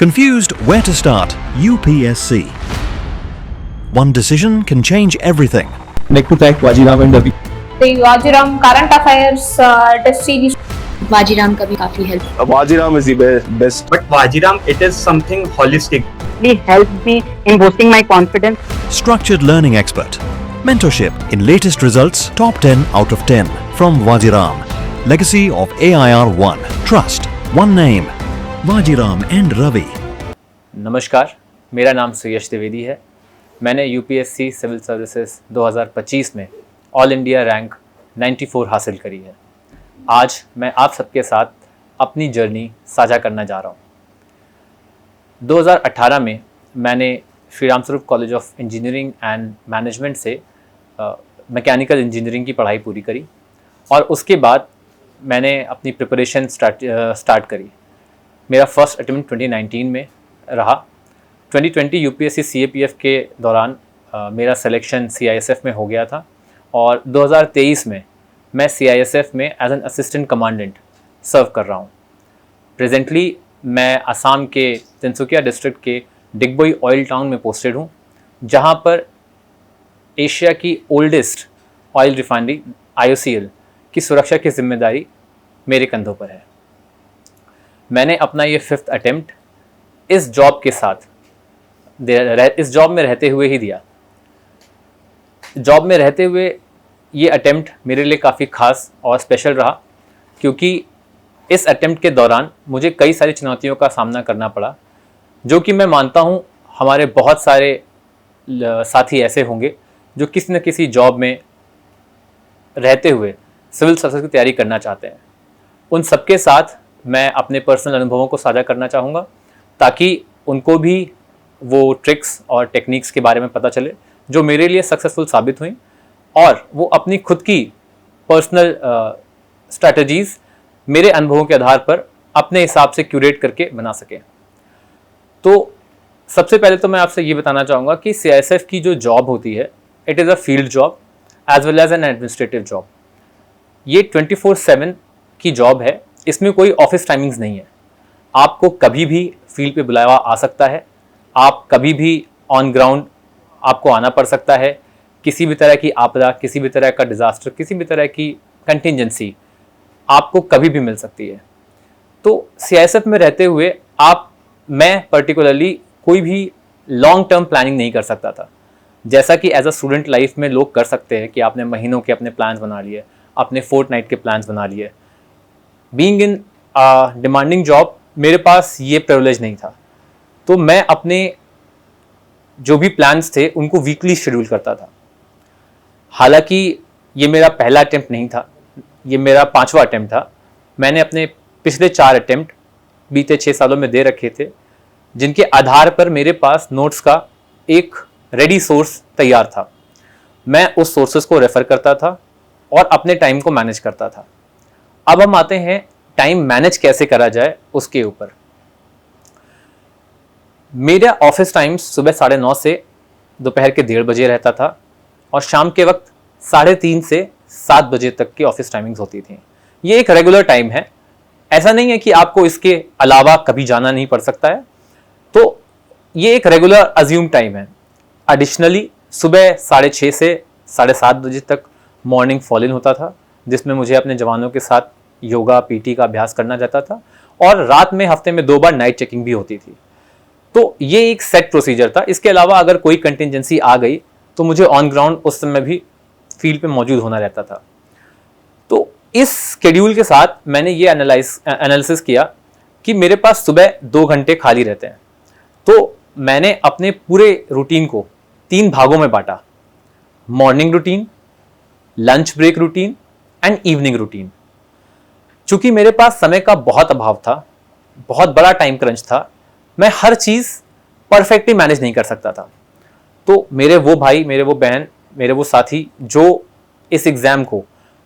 Confused where to start? UPSC. One decision can change everything. Like to thank Vajiram and Ravi. The Vajiram current affairs test series. Vajiram का भी काफी help. Vajiram is the best. But Vajiram, it is something holistic. It helped me in boosting my confidence. Structured learning expert. Mentorship in latest results, top 10 out of 10 from Vajiram. Legacy of AIR 1. Trust. One name. Vajiram and Ravi. नमस्कार, मेरा नाम सुयश द्विवेदी है. मैंने UPSC civil services 2025 में all India rank 94 हासिल करी है. आज मैं आप सबके साथ अपनी जर्नी साझा करना जा रहा हूँ. 2018 में मैंने Shri Ram Swaroop college of engineering and management से मैकेनिकल इंजीनियरिंग की पढ़ाई पूरी करी और उसके बाद मैंने अपनी प्रिपरेशन स्टार्ट करी. मेरा फर्स्ट अटेम्प्ट 2019 में रहा. 2020 यूपीएससी सीएपीएफ के दौरान मेरा सिलेक्शन सीआईएसएफ में हो गया था और 2023 में मैं सीआईएसएफ में एज एन असिस्टेंट कमांडेंट सर्व कर रहा हूँ. प्रेजेंटली मैं असम के तिनसुकिया डिस्ट्रिक्ट के डिगबोई ऑयल टाउन में पोस्टेड हूँ, जहाँ पर एशिया की ओल्डेस्ट ऑयल रिफाइनरी IOCL की सुरक्षा की जिम्मेदारी मेरे कंधों पर है. मैंने अपना ये 5th अटेम्प्ट इस जॉब के साथ इस जॉब में रहते हुए ही दिया. जॉब में रहते हुए ये अटेम्प्ट मेरे लिए काफ़ी खास और स्पेशल रहा, क्योंकि इस अटेम्प्ट के दौरान मुझे कई सारी चुनौतियों का सामना करना पड़ा, जो कि मैं मानता हूँ हमारे बहुत सारे साथी ऐसे होंगे जो किसी न किसी जॉब में रहते हुए सिविल सर्विस की तैयारी करना चाहते हैं. उन सबके साथ मैं अपने पर्सनल अनुभवों को साझा करना चाहूँगा, ताकि उनको भी वो ट्रिक्स और टेक्निक्स के बारे में पता चले जो मेरे लिए सक्सेसफुल साबित हुई, और वो अपनी खुद की पर्सनल स्ट्रैटेजीज़ मेरे अनुभवों के आधार पर अपने हिसाब से क्यूरेट करके बना सकें. तो सबसे पहले तो मैं आपसे ये बताना चाहूँगा कि सीआईएसएफ की जो जॉब होती है, it is a field job as well as an administrative job. ये 24/7 की जॉब है. इसमें कोई ऑफिस टाइमिंग्स नहीं है. आपको कभी भी फील्ड पे बुलावा आ सकता है. आप कभी भी ऑन ग्राउंड आपको आना पड़ सकता है. किसी भी तरह की आपदा, किसी भी तरह का डिज़ास्टर, किसी भी तरह की कंटिजेंसी आपको कभी भी मिल सकती है. तो सीआईएसएफ में रहते हुए मैं पर्टिकुलरली कोई भी लॉन्ग टर्म प्लानिंग नहीं कर सकता था, जैसा कि एज अ स्टूडेंट लाइफ में लोग कर सकते हैं कि आपने महीनों के अपने प्लान्स बना लिए, अपने फोर्टनाइट के प्लान्स बना लिए. बीइंग इन डिमांडिंग जॉब मेरे पास ये प्रिविलेज नहीं था. तो मैं अपने जो भी प्लान्स थे उनको वीकली शेड्यूल करता था. हालांकि ये मेरा पहला अटेम्प्ट नहीं था, ये मेरा 5वां अटेम्प्ट था. मैंने अपने पिछले 4 अटेम्प्ट बीते 6 सालों में दे रखे थे, जिनके आधार पर मेरे पास नोट्स का एक रेडी सोर्स तैयार था. मैं उस सोर्सेज को रेफ़र करता था और अपने टाइम को मैनेज करता था. अब हम आते हैं टाइम मैनेज कैसे करा जाए उसके ऊपर. मेरा ऑफिस टाइम्स सुबह 9:30 से दोपहर के 1:30 बजे रहता था और शाम के वक्त 3:30 से 7 बजे तक की ऑफिस टाइमिंग्स होती थी. ये एक रेगुलर टाइम है. ऐसा नहीं है कि आपको इसके अलावा कभी जाना नहीं पड़ सकता है. तो ये एक रेगुलर अज्यूम टाइम है. एडिशनली सुबह 6:30 से 7:30 बजे तक मॉर्निंग फॉल इन होता था, जिसमें मुझे अपने जवानों के साथ योगा PT का अभ्यास करना जाता था, और रात में हफ्ते में 2 बार नाइट चेकिंग भी होती थी. तो ये एक सेट प्रोसीजर था. इसके अलावा अगर कोई कंटिजेंसी आ गई तो मुझे ऑन ग्राउंड उस समय भी फील्ड पे मौजूद होना रहता था. तो इस शेड्यूल के साथ मैंने ये एनालिसिस किया कि मेरे पास सुबह 2 घंटे खाली रहते हैं. तो मैंने अपने पूरे रूटीन को 3 भागों में बांटा: morning routine, lunch break routine and evening routine. चूंकि मेरे पास समय का बहुत अभाव था, बहुत बड़ा टाइम क्रंच था, मैं हर चीज़ परफेक्टली मैनेज नहीं कर सकता था. तो मेरे वो भाई, मेरे वो बहन, मेरे वो साथी जो इस एग्ज़ाम को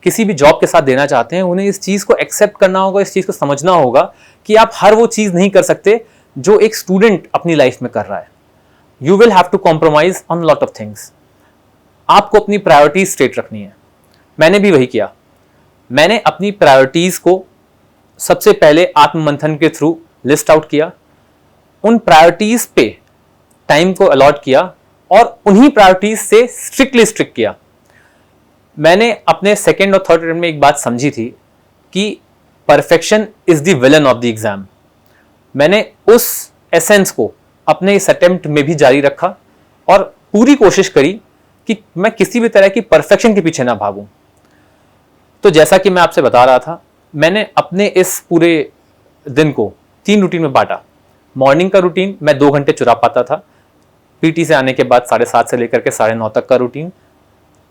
किसी भी जॉब के साथ देना चाहते हैं, उन्हें इस चीज़ को एक्सेप्ट करना होगा, इस चीज़ को समझना होगा कि आप हर वो चीज़ नहीं कर सकते जो एक स्टूडेंट अपनी लाइफ में कर रहा है. You will have to compromise on lot of things. आपको अपनी प्रायोरिटीज स्ट्रेट रखनी है. मैंने भी वही किया. मैंने अपनी प्रायोरिटीज को सबसे पहले आत्ममंथन के थ्रू लिस्ट आउट किया. उन प्रायोरिटीज पे टाइम को अलॉट किया और उन्हीं प्रायोरिटीज से स्ट्रिक्ट किया। मैंने अपने सेकेंड और थर्ड अटेम्प्ट में एक बात समझी थी कि perfection is the villain of the exam. मैंने उस एसेंस को अपने इस अटेम्प्ट में भी जारी रखा और पूरी कोशिश करी कि मैं किसी भी तरह की परफेक्शन के पीछे ना भागूं। तो जैसा कि मैं आपसे बता रहा था, मैंने अपने इस पूरे दिन को 3 रूटीन में बांटा। मॉर्निंग का रूटीन मैं 2 घंटे चुरा पाता था, पीटी से आने के बाद 7:30 से लेकर के 9:30 तक का रूटीन।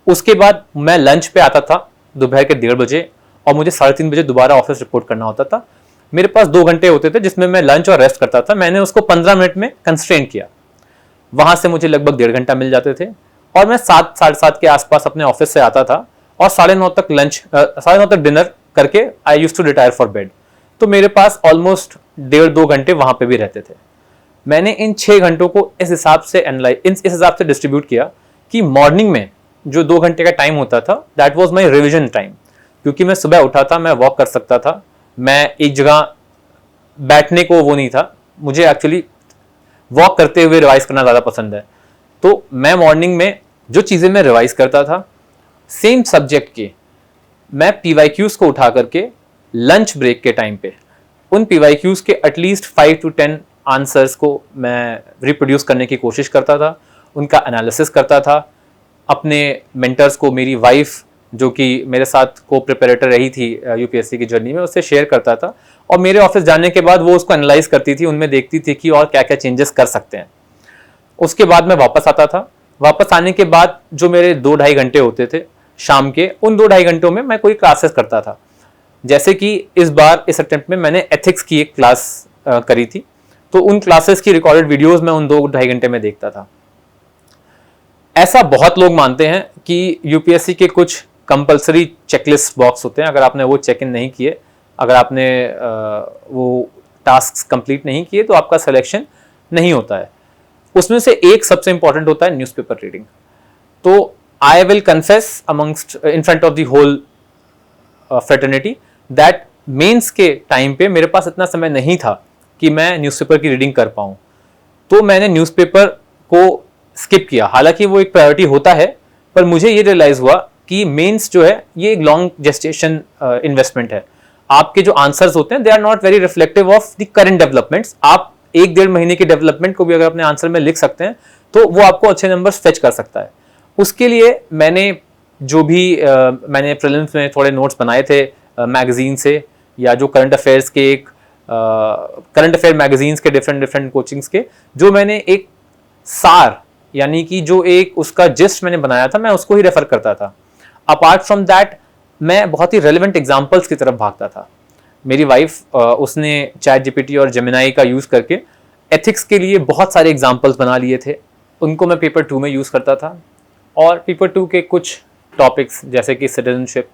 उसके बाद मैं लंच पे आता था दोपहर के 1:30 बजे और मुझे 3:30 बजे दोबारा ऑफिस रिपोर्ट करना होता था। मेरे पास 2 घंटे होते थे जिसमें मैं लंच और रेस्ट करता था। मैंने उसको 15 मिनट में कंस्ट्रेन किया। वहां से मुझे लगभग 1.5 घंटा मिल जाते थे और मैं 7, 7:30 के आसपास अपने ऑफिस से आता था और 9:30 तक 9:30 तक डिनर करके I used to retire for bed. तो मेरे पास ऑलमोस्ट 1.5-2 घंटे वहां पे भी रहते थे। मैंने इन 6 घंटों को इस हिसाब से डिस्ट्रीब्यूट किया कि मॉर्निंग में जो 2 घंटे का टाइम होता था, that was my revision time, क्योंकि मैं सुबह उठा था, मैं वॉक कर सकता था, मैं एक जगह बैठने को वो नहीं था। मुझे एक्चुअली वॉक करते हुए रिवाइज करना ज़्यादा पसंद है। तो मैं मॉर्निंग में जो चीज़ें मैं रिवाइज करता था सेम सब्जेक्ट के, मैं PYQs को उठा करके लंच ब्रेक के टाइम पे उन PYQs के एटलीस्ट 5 to 10 आंसर्स को मैं रिप्रोड्यूस करने की कोशिश करता था, उनका एनालिसिस करता था। अपने मेंटर्स को, मेरी वाइफ जो कि मेरे साथ को प्रिपरेटर रही थी यूपीएससी की जर्नी में, उससे शेयर करता था और मेरे ऑफिस जाने के बाद वो उसको एनालाइज करती थी, उनमें देखती थी कि और क्या क्या चेंजेस कर सकते हैं। उसके बाद मैं वापस आता था। वापस आने के बाद जो मेरे 2-2.5 घंटे होते थे शाम के, उन 2-2.5 घंटों में मैं कोई क्लासेस करता था। जैसे कि इस बार इस अटेम्प्ट में मैंने एथिक्स की एक क्लास करी थी, तो उन क्लासेस की रिकॉर्डेड वीडियोस मैं उन 2-2.5 घंटे में देखता था। ऐसा बहुत लोग मानते हैं कि यूपीएससी के कुछ कंपलसरी चेकलिस्ट बॉक्स होते हैं, अगर आपने वो चेक इन नहीं किए, अगर आपने वो टास्क कंप्लीट नहीं किए तो आपका सिलेक्शन नहीं होता है। उसमें से एक सबसे इंपॉर्टेंट होता है न्यूज़पेपर रीडिंग। तो I will confess amongst in front of the whole fraternity that mains के टाइम पे मेरे पास इतना समय नहीं था कि मैं न्यूज़पेपर की रीडिंग कर पाऊँ। तो मैंने न्यूज़पेपर को स्किप किया। हालांकि वो एक प्रायोरिटी होता है, पर मुझे ये रियलाइज हुआ कि मेंस जो है ये एक लॉन्ग जेस्टेशन इन्वेस्टमेंट है। आपके जो आंसर्स होते हैं they are not very reflective of the current developments. आप 1-1.5 महीने के डेवलपमेंट को भी अगर अपने आंसर में लिख सकते हैं तो वो आपको अच्छे नंबर्स फेच कर सकता है। उसके लिए मैंने जो भी मैंने प्रीलिम्स में थोड़े नोट्स बनाए थे मैगजीन से, या जो करंट अफेयर्स के एक करंट अफेयर मैगजीन्स के डिफरेंट कोचिंग्स के, जो मैंने एक सार यानी कि जो एक उसका जिस्ट मैंने बनाया था, मैं उसको ही रेफर करता था। अपार्ट फ्रॉम दैट मैं बहुत ही रेलिवेंट एग्जाम्पल्स की तरफ भागता था। मेरी वाइफ उसने चैट जीपीटी और जेमिनाई का यूज़ करके एथिक्स के लिए बहुत सारे एग्जाम्पल्स बना लिए थे, उनको मैं पेपर 2 में यूज़ करता था। और पेपर 2 के कुछ टॉपिक्स जैसे कि सिटीजनशिप,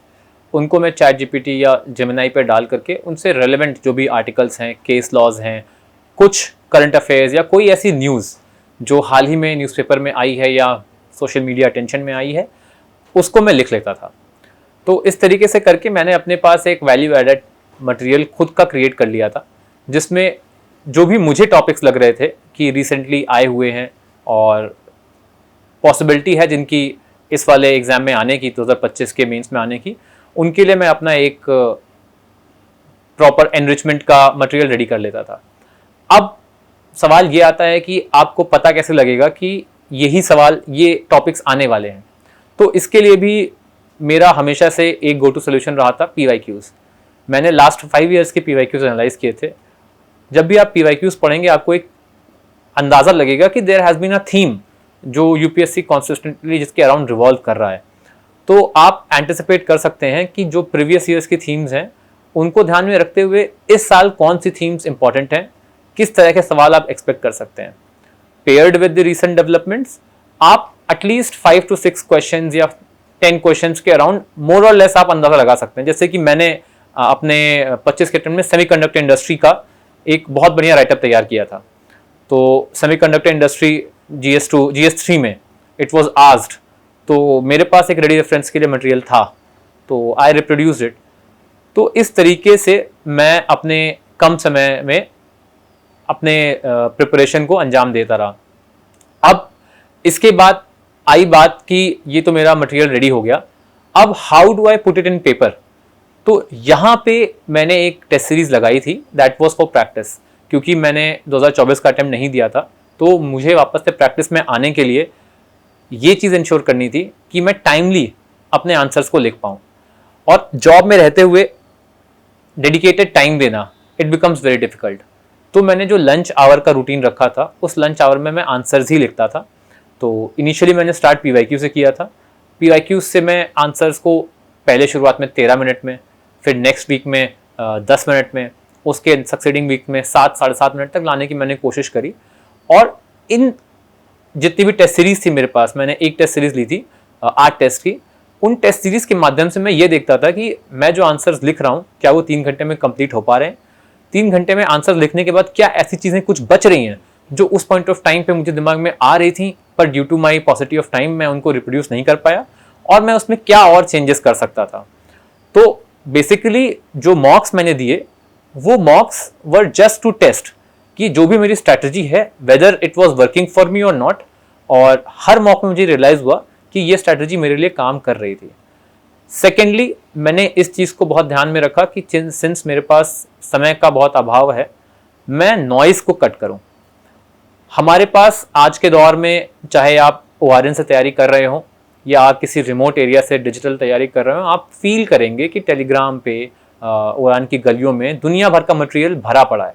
उनको मैं चैट जीपीटी या जेमिनाई पर डाल करके उनसे रेलिवेंट जो भी आर्टिकल्स हैं, केस लॉज हैं, कुछ करंट अफेयर्स या कोई ऐसी न्यूज़ जो हाल ही में न्यूज़पेपर में आई है या सोशल मीडिया अटेंशन में आई है, उसको मैं लिख लेता था। तो इस तरीके से करके मैंने अपने पास एक वैल्यू एडेड मटेरियल खुद का क्रिएट कर लिया था, जिसमें जो भी मुझे टॉपिक्स लग रहे थे कि रिसेंटली आए हुए हैं और पॉसिबिलिटी है जिनकी इस वाले एग्ज़ाम में आने की, 2025 के मेंस में आने की, उनके लिए मैं अपना एक प्रॉपर एनरिचमेंट का मटेरियल रेडी कर लेता था। अब सवाल ये आता है कि आपको पता कैसे लगेगा कि यही सवाल, ये टॉपिक्स आने वाले हैं। तो इसके लिए भी मेरा हमेशा से एक गो टू सोल्यूशन रहा था PYQs। मैंने लास्ट 5 ईयर्स के PYQs एनालाइज किए थे। जब भी आप PYQs पढ़ेंगे आपको एक अंदाज़ा लगेगा कि there has been a theme जो यूपीएससी कॉन्सिस्टेंटली जिसके अराउंड रिवॉल्व कर रहा है। तो आप एंटिसिपेट कर सकते हैं कि जो प्रीवियस ईयर्स की थीम्स हैं उनको ध्यान में रखते हुए इस साल कौन सी थीम्स इंपॉर्टेंट हैं, किस तरह के सवाल आप एक्सपेक्ट कर सकते हैं। Paired with the recent developments, आप एटलीस्ट 5 to 6 क्वेश्चंस या 10 क्वेश्चंस के अराउंड मोर और लेस आप अंदाजा लगा सकते हैं। जैसे कि मैंने अपने 25 के अटेम्प्ट में सेमीकंडक्टर इंडस्ट्री का एक बहुत बढ़िया राइटअप तैयार किया था। तो सेमीकंडक्टर इंडस्ट्री GS3 में इट वाज आस्क्ड, तो मेरे पास एक रेडी रेफरेंस के लिए मटेरियल था, तो आई रिप्रोड्यूस्ड इट। तो इस तरीके से मैं अपने कम समय में अपने प्रिपरेशन को अंजाम देता रहा। अब इसके बाद आई बात कि ये तो मेरा मटेरियल रेडी हो गया, अब how do I put it in paper. तो यहाँ पे मैंने एक टेस्ट सीरीज लगाई थी, दैट वाज फॉर प्रैक्टिस, क्योंकि मैंने 2024 का अटेम्प्ट नहीं दिया था, तो मुझे वापस से प्रैक्टिस में आने के लिए ये चीज़ इंश्योर करनी थी कि मैं टाइमली अपने आंसर्स को लिख पाऊँ। और जॉब में रहते हुए डेडिकेटेड टाइम देना, इट बिकम्स वेरी डिफिकल्ट। तो मैंने जो लंच आवर का रूटीन रखा था, उस लंच आवर में मैं आंसर्स ही लिखता था। तो इनिशियली मैंने स्टार्ट PYQ से किया था। PYQ से मैं आंसर्स को पहले शुरुआत में 13 मिनट में, फिर नेक्स्ट वीक में 10 मिनट में, उसके सक्सेडिंग वीक में 7 साढ़े 7 मिनट तक लाने की मैंने कोशिश करी। और इन जितनी भी टेस्ट सीरीज थी मेरे पास, मैंने एक टेस्ट सीरीज ली थी 8 टेस्ट की, उन टेस्ट सीरीज के माध्यम से मैं ये देखता था कि मैं जो आंसर्स लिख रहा हूँ क्या वो 3 घंटे में कंप्लीट हो पा रहे हैं, 3 घंटे में आंसर लिखने के बाद क्या ऐसी चीज़ें कुछ बच रही हैं जो उस पॉइंट ऑफ टाइम पे मुझे दिमाग में आ रही थी, पर due to my positive of time मैं उनको रिप्रोड्यूस नहीं कर पाया, और मैं उसमें क्या और चेंजेस कर सकता था। तो बेसिकली जो मॉक्स मैंने दिए, वो mocks were just to test कि जो भी मेरी स्ट्रैटेजी है whether it was working for me और नॉट। और हर मॉक में मुझे रियलाइज हुआ कि ये स्ट्रैटेजी मेरे लिए काम कर रही थी। सेकेंडली, मैंने इस चीज़ को बहुत ध्यान में रखा कि सिंस मेरे पास समय का बहुत अभाव है, मैं नॉइज़ को कट करूं। हमारे पास आज के दौर में, चाहे आप ORN से तैयारी कर रहे हो या आप किसी रिमोट एरिया से डिजिटल तैयारी कर रहे हो, आप फील करेंगे कि टेलीग्राम पे ORN की गलियों में दुनिया भर का मटेरियल भरा पड़ा है।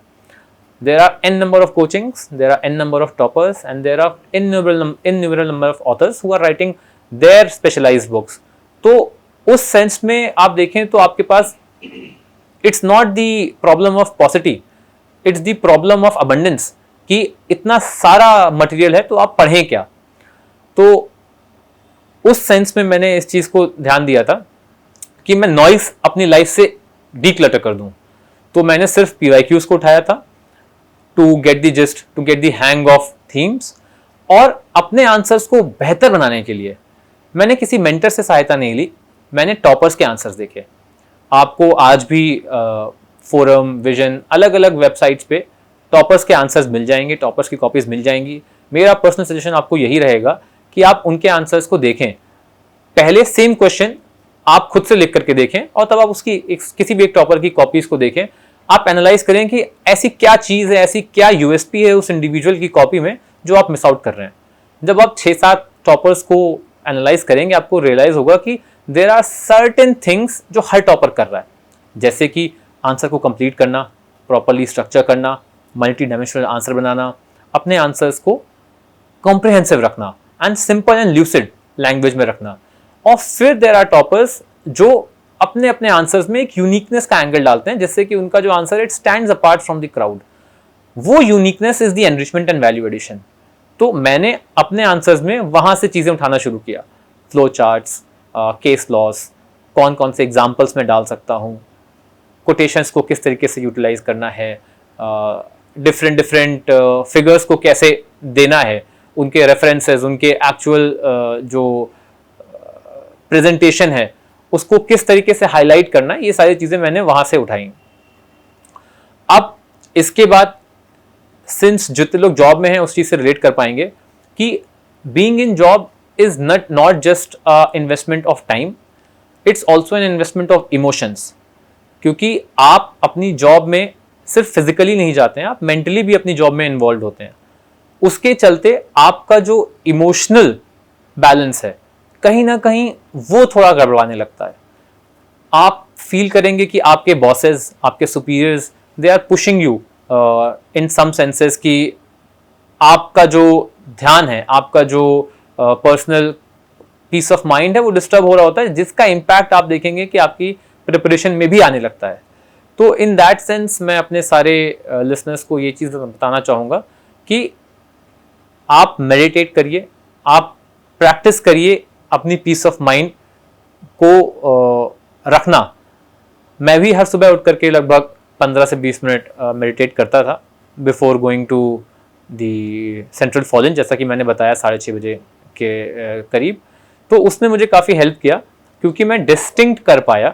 There are n number of coachings, there are n number of toppers, and there are innumerable number of authors who are writing their specialized books. तो उस सेंस में आप देखें तो आपके पास it's not the problem of paucity, it's the problem of abundance कि इतना सारा मटेरियल है तो आप पढ़ें क्या। तो उस सेंस में मैंने इस चीज़ को ध्यान दिया था कि मैं नॉइस अपनी लाइफ से डीक्लटर कर दूं। तो मैंने सिर्फ PYQs को उठाया था to get the gist, to get the hang of themes, और अपने आंसर्स को बेहतर बनाने के लिए मैंने किसी मेंटर से सहायता नहीं ली, मैंने टॉपर्स के आंसर्स देखे। आपको आज भी फोरम, विजन, अलग अलग वेबसाइट्स पे टॉपर्स के आंसर्स मिल जाएंगे, टॉपर्स की कॉपीज मिल जाएंगी। मेरा पर्सनल सजेशन आपको यही रहेगा कि आप उनके आंसर्स को देखें, पहले सेम क्वेश्चन आप खुद से लिख करके देखें, और तब आप उसकी किसी भी एक टॉपर की कॉपीज को देखें। आप एनालाइज करें कि ऐसी क्या चीज़ है, ऐसी क्या USP है उस इंडिविजुअल की कॉपी में जो आप मिस आउट कर रहे हैं। जब आप 6-7 टॉपर्स को एनालाइज करेंगे, आपको रियलाइज होगा कि देयर आर सर्टेन थिंग्स जो हर टॉपर कर रहा है, जैसे कि आंसर को कंप्लीट करना, प्रॉपरली स्ट्रक्चर करना, मल्टी डायमेंशनल आंसर बनाना, अपने आंसर्स को कॉम्प्रिहेंसिव रखना and simple and lucid language में रखना। और फिर देयर आर टॉपर्स जो अपने अपने आंसर्स में एक यूनिकनेस का एंगल डालते हैं, जिससे कि उनका जो answer it stands apart from the crowd. वो uniqueness is the enrichment and value addition. तो मैंने अपने आंसर्स में वहां से चीजें उठाना शुरू किया, फ्लो चार्ट्स, केस लॉस, कौन कौन से एग्जाम्पल्स में डाल सकता हूँ, कोटेशंस को किस तरीके से यूटिलाइज करना है, डिफरेंट फिगर्स को कैसे देना है, उनके रेफरेंसेस, उनके एक्चुअल जो प्रेजेंटेशन है उसको किस तरीके से हाईलाइट करना है, ये सारी चीज़ें मैंने वहाँ से उठाई। अब इसके बाद सिंस जितने लोग जॉब में हैं उस चीज़ से रिलेट कर पाएंगे कि being in job is not just investment of time, it's also an investment of emotions. क्योंकि आप अपनी जॉब में सिर्फ फिजिकली नहीं जाते हैं, आप मेंटली भी अपनी जॉब में इन्वॉल्व होते हैं। उसके चलते आपका जो इमोशनल बैलेंस है कहीं ना कहीं वो थोड़ा गड़बड़ाने लगता है। आप फील करेंगे कि आपके बॉसेस, आपके superiors, they are pushing you in some senses कि आपका जो ध्यान है, आपका जो पर्सनल पीस ऑफ माइंड है वो डिस्टर्ब हो रहा होता है, जिसका इम्पैक्ट आप देखेंगे कि आपकी प्रिपरेशन में भी आने लगता है। तो इन दैट सेंस मैं अपने सारे लिसनर्स को ये चीज़ बताना चाहूँगा कि आप मेडिटेट करिए, आप प्रैक्टिस करिए अपनी पीस ऑफ माइंड को रखना। मैं भी हर सुबह उठ करके लगभग 15 से 20 मिनट मेडिटेट करता था before going to the central fallen, जैसा कि मैंने बताया 6:30 बजे के करीब। तो उसने मुझे काफ़ी हेल्प किया, क्योंकि मैं डिस्टिंक्ट कर पाया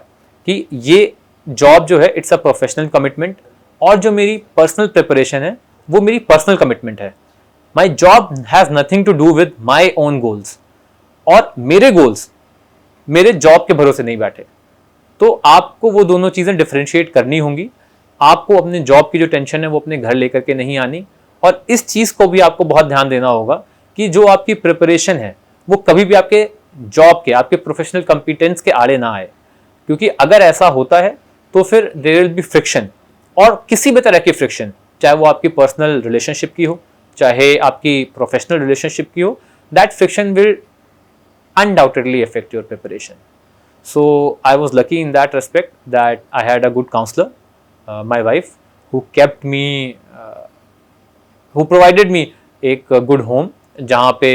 कि ये जॉब जो है इट्स अ प्रोफेशनल कमिटमेंट, और जो मेरी पर्सनल प्रिपरेशन है वो मेरी पर्सनल कमिटमेंट है। My job has nothing to do with my own goals, और मेरे गोल्स मेरे जॉब के भरोसे नहीं बैठे। तो आपको वो दोनों चीज़ें डिफरेंशिएट करनी होंगी। आपको अपने जॉब की जो टेंशन है वो अपने घर लेकर के नहीं आनी, और इस चीज़ को भी आपको बहुत ध्यान देना होगा कि जो आपकी प्रिपरेशन है वो कभी भी आपके जॉब के, आपके प्रोफेशनल कॉम्पिटेंस के आड़े ना आए, क्योंकि अगर ऐसा होता है तो फिर देयर विल बी फ्रिक्शन, और किसी भी तरह की फ्रिक्शन, चाहे वो आपकी पर्सनल रिलेशनशिप की हो, चाहे आपकी प्रोफेशनल रिलेशनशिप की हो, that friction will undoubtedly affect your preparation. So I was lucky in that respect that I had a good counselor, my wife, who kept me, who provided me एक good home जहाँ पे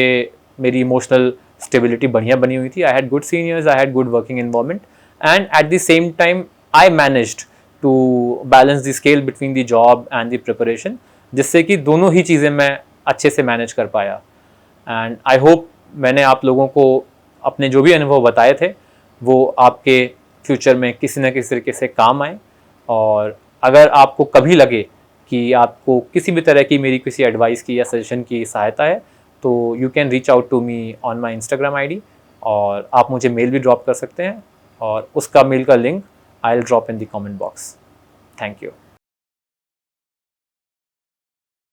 मेरी emotional stability बढ़िया बनी हुई थी. I had good seniors, I had good working environment, and at the same time I managed to balance the scale between the job and the preparation, जिससे कि दोनों ही चीज़ें मैं अच्छे से manage कर पाया. And I hope मैंने आप लोगों को अपने जो भी अनुभव बताए थे वो आपके फ्यूचर में किसी न किसी तरीके से काम आए। और अगर आपको कभी लगे कि आपको किसी भी तरह की मेरी किसी एडवाइस की या सजेशन की सहायता है, तो you can reach out to me on my Instagram ID, और आप मुझे मेल भी ड्रॉप कर सकते हैं, और उसका मेल का link I will drop in the comment box. Thank you.